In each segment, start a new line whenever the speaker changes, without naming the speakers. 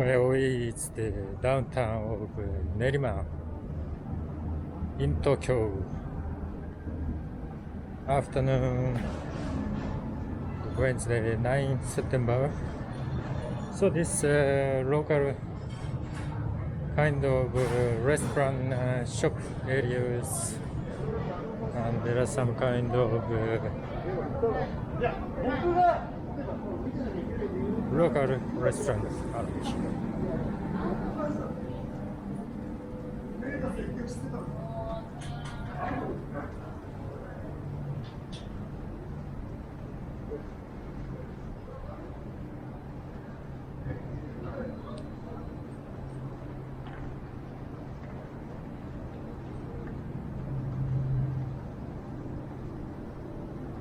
Toei is the downtown of Nerima in Tokyo. Afternoon, Wednesday, 9 September. So this local kind of restaurant shop areas, and there are some kind of local restaurants out here.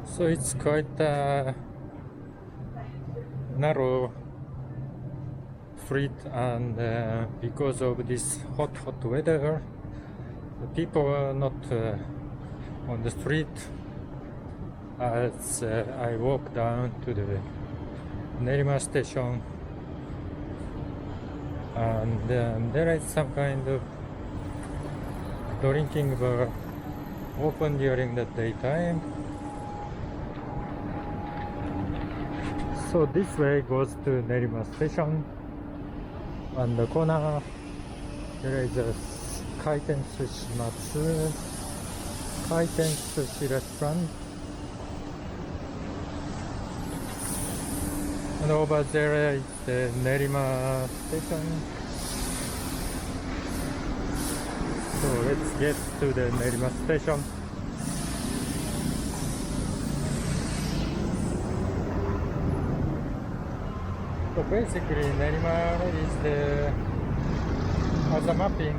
So it's quite narrow street, and because of this hot weather, the people are not on the street as I walk down to the Nerima station, and there is some kind of drinking bar open during the daytime. So this way goes to Nerima station. On the corner there is a Kaiten Sushi restaurant, and over there is the Nerima station. So let's get to the Nerima station. So basically, Nerima is the, as a mapping,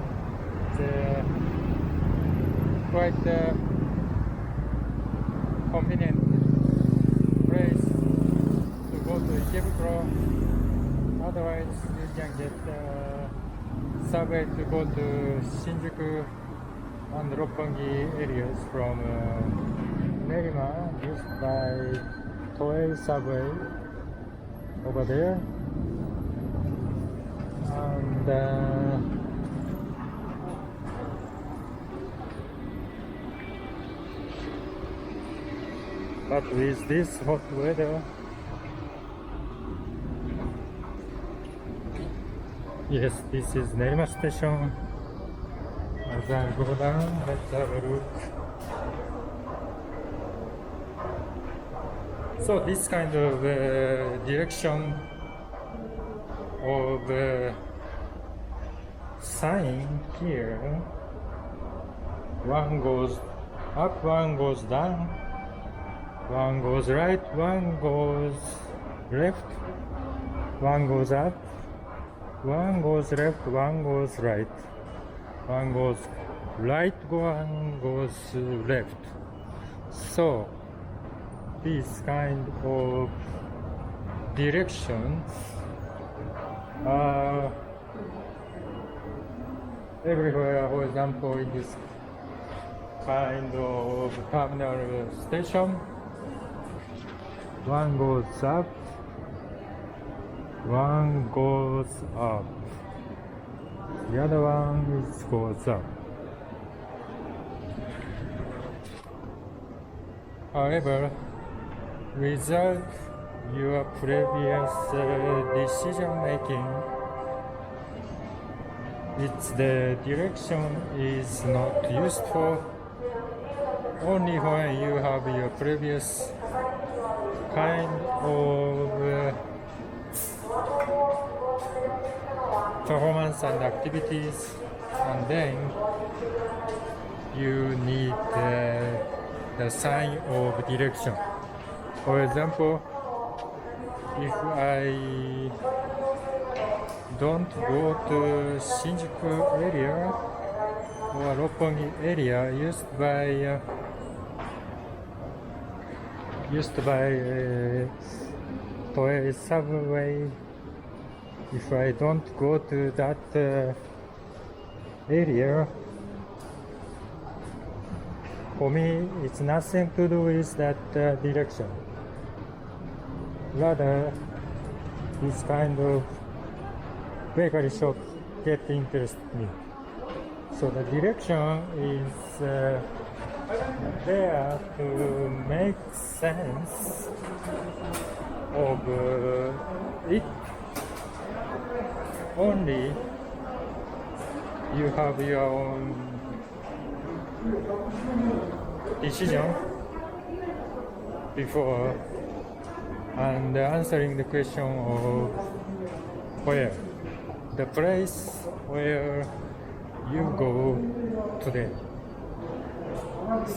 the quite convenient place to go to Ikebukuro. Otherwise, you can get subway to go to Shinjuku and Roppongi areas from Nerima, used by Toei subway over there, and but with this hot weather, yes, this is Nerima station. As I go down, let's have a look. So this kind of direction of sign here, one goes up, one goes down, one goes right, one goes left, one goes up, one goes left, one goes right, one goes right, one goes left. So these kind of directions are everywhere. For example, in this kind of terminal station, one goes up, one goes up, the other one goes up. However, without your previous decision making, the direction is not useful. Only when you have your previous kind of performance and activities, and then you need the sign of direction. For example, if I don't go to Shinjuku area or Roppongi area used by Toei subway, if I don't go to that area, for me it's nothing to do with that direction. Rather, this kind of bakery shop get interested me. So the direction is there to make sense of it. Only you have your own decision before and answering the question of where, the place where you go today.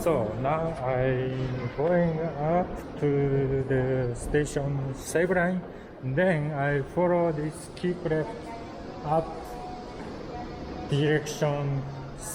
So now I'm going up to the station Save Line, then I follow this keep left up direction